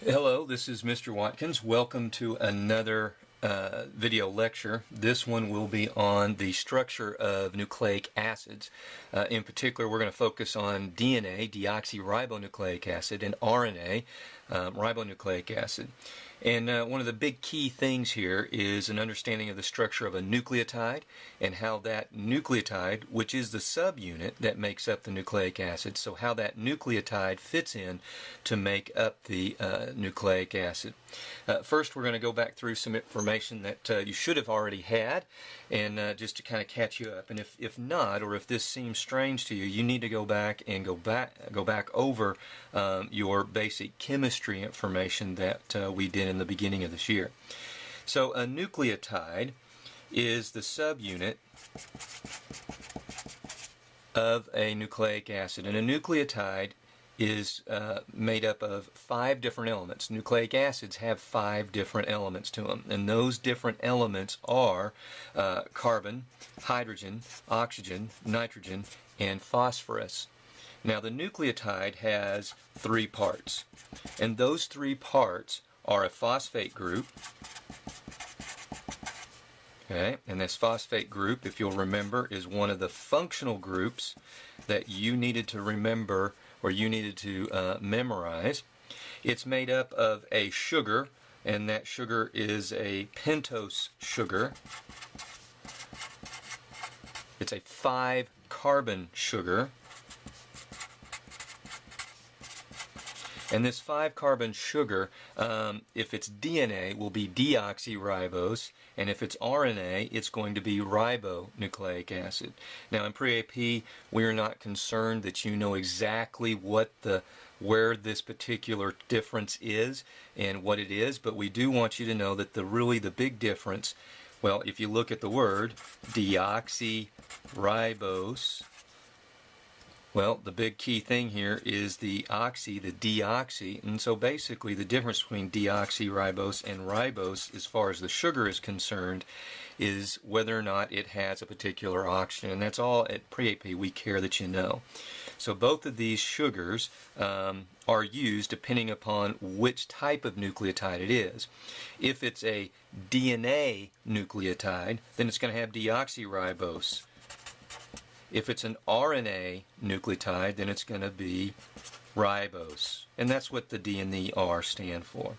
Hello, this is Mr. Watkins. Welcome to another video lecture. This one will be on the structure of nucleic acids. In particular, we're going to focus on DNA, deoxyribonucleic acid, and RNA, ribonucleic acid. And one of the big key things here is an understanding of the structure of a nucleotide and how that nucleotide, which is the subunit that makes up the nucleic acid, so how that nucleotide fits in to make up the nucleic acid. First, we're going to go back through some information that you should have already had, and just to kind of catch you up. And if not, or if this seems strange to you, you need to go back and go back over your basic chemistry information that we did in the beginning of this year. So a nucleotide is the subunit of a nucleic acid, and a nucleotide is made up of 5 different elements. Nucleic acids have 5 different elements to them, and those different elements are carbon, hydrogen, oxygen, nitrogen, and phosphorus. Now the nucleotide has 3 parts, and those 3 parts are a phosphate group. Okay, and this phosphate group, if you'll remember, is one of the functional groups that you needed to remember or you needed to memorize. It's made up of a sugar, and that sugar is a pentose sugar. It's a 5-carbon sugar. And this 5-carbon sugar, if it's DNA, will be deoxyribose, and if it's RNA, it's going to be ribonucleic acid. Now in pre-AP, we're not concerned that you know exactly where this particular difference is and what it is, but we do want you to know that really the big difference, well, if you look at the word deoxyribose, well, the big key thing here is the oxy, the deoxy, and so basically the difference between deoxyribose and ribose as far as the sugar is concerned is whether or not it has a particular oxygen, and that's all at pre-AP we care that you know. So both of these sugars are used depending upon which type of nucleotide it is. If it's a DNA nucleotide, then it's going to have deoxyribose. If it's an RNA nucleotide, then it's going to be ribose. And that's what the D and the R stand for.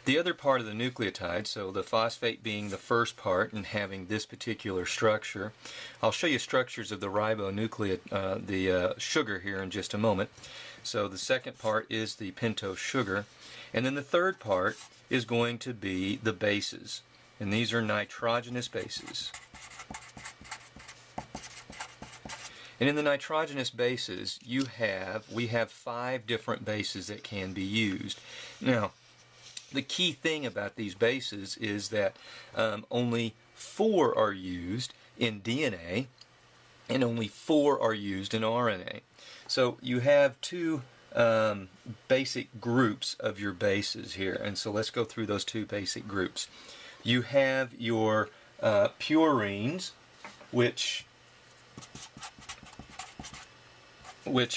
The other part of the nucleotide, so the phosphate being the first part and having this particular structure, I'll show you structures of the ribonucleotide, the sugar here in just a moment. So the second part is the pentose sugar. And then the third part is going to be the bases. And these are nitrogenous bases. And in the nitrogenous bases, we have 5 different bases that can be used. Now, the key thing about these bases is that only 4 are used in DNA, and only 4 are used in RNA. So you have 2 basic groups of your bases here, and so let's go through those 2 basic groups. You have your purines, which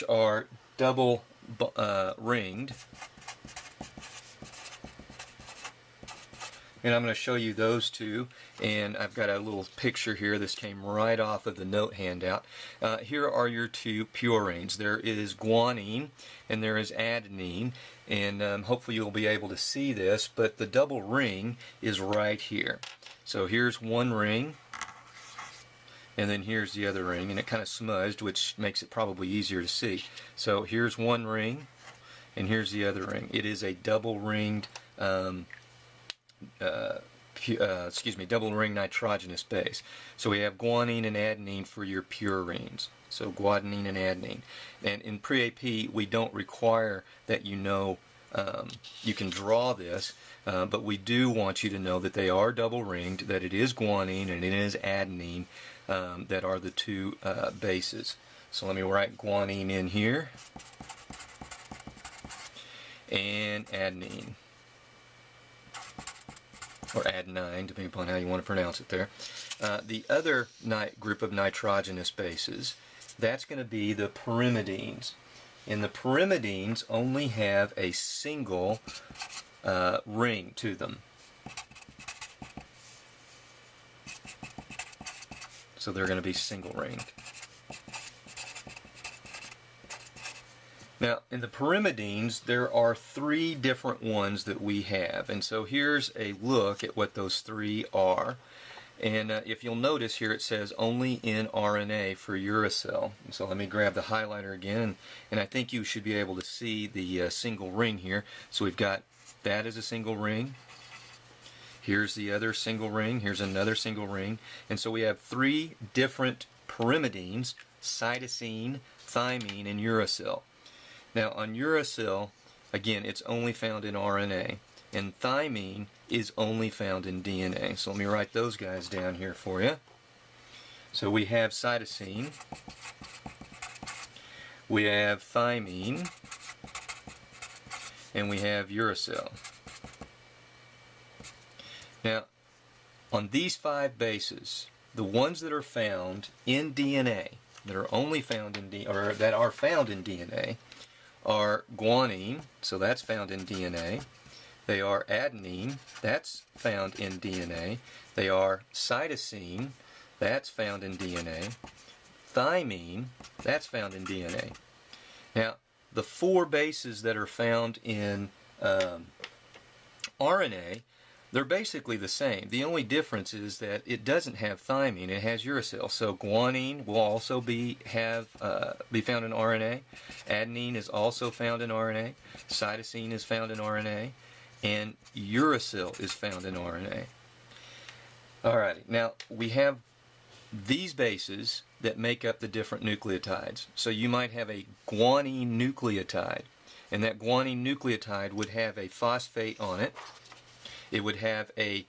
are double ringed, and I'm going to show you those 2, and I've got a little picture here. This came right off of the note handout. Here are your 2 purines. There is guanine and there is adenine, and hopefully you'll be able to see this, but the double ring is right here. So here's one ring, and then here's the other ring, and it kind of smudged, which makes it probably easier to see. So here's one ring, and here's the other ring. It is a double ringed, double ring nitrogenous base. So we have guanine and adenine for your purines. So guanine and adenine. And in pre-AP, we don't require that you know. You can draw this, but we do want you to know that they are double ringed, that it is guanine and it is adenine that are the 2 bases. So let me write guanine in here and adenine, or adenine, depending upon how you want to pronounce it there. The other group of nitrogenous bases, that's going to be the pyrimidines. And the pyrimidines only have a single ring to them. So they're going to be single ringed. Now, in the pyrimidines, there are 3 different ones that we have. And so here's a look at what those 3 are. And if you'll notice here, it says only in RNA for uracil. And so let me grab the highlighter again. And I think you should be able to see the single ring here. So we've got that as a single ring. Here's the other single ring. Here's another single ring. And so we have 3 different pyrimidines: cytosine, thymine, and uracil. Now on uracil, again, it's only found in RNA, and thymine is only found in DNA. So let me write those guys down here for you. So we have cytosine, we have thymine, and we have uracil. Now, on these 5 bases, the ones that are found in DNA, that are only found in that are found in DNA, are guanine, so that's found in DNA. They are adenine, that's found in DNA. They are cytosine, that's found in DNA. Thymine, that's found in DNA. Now, the 4 bases that are found in RNA, they're basically the same. The only difference is that it doesn't have thymine, it has uracil. So guanine will also be found in RNA. Adenine is also found in RNA. Cytosine is found in RNA. And uracil is found in RNA. Alrighty, now we have these bases that make up the different nucleotides. So you might have a guanine nucleotide, and that guanine nucleotide would have a phosphate on it. It would have a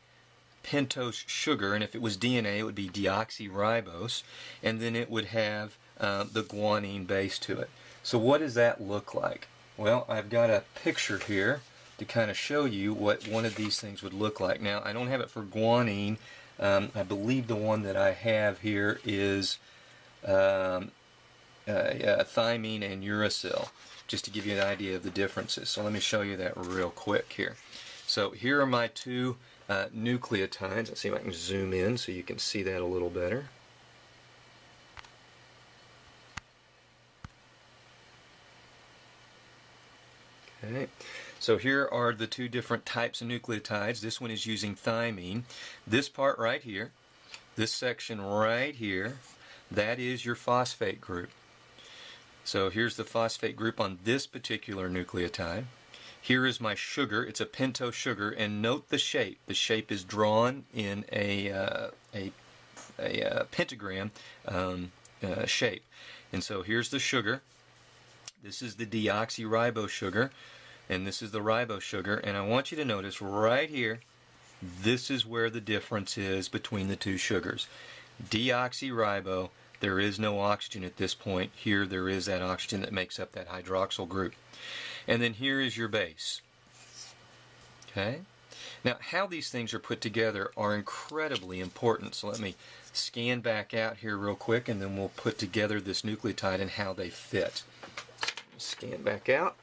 pentose sugar, and if it was DNA, it would be deoxyribose, and then it would have the guanine base to it. So what does that look like? Well, I've got a picture here to kind of show you what one of these things would look like. Now, I don't have it for guanine. I believe the one that I have here is thymine and uracil, just to give you an idea of the differences. So let me show you that real quick here. So here are my 2 nucleotides. Let's see if I can zoom in so you can see that a little better. Okay, so here are the 2 different types of nucleotides. This one is using thymine. This part right here, this section right here, that is your phosphate group. So here's the phosphate group on this particular nucleotide. Here is my sugar. It's a pentose sugar, and note the shape. The shape is drawn in a pentagram shape. And so here's the sugar. This is the deoxyribose sugar, and this is the ribose sugar. And I want you to notice right here, this is where the difference is between the 2 sugars. Deoxyribose, there is no oxygen at this point. Here there is that oxygen that makes up that hydroxyl group. And then here is your base. Okay? Now, how these things are put together are incredibly important. So let me scan back out here real quick, and then we'll put together this nucleotide and how they fit. Scan back out.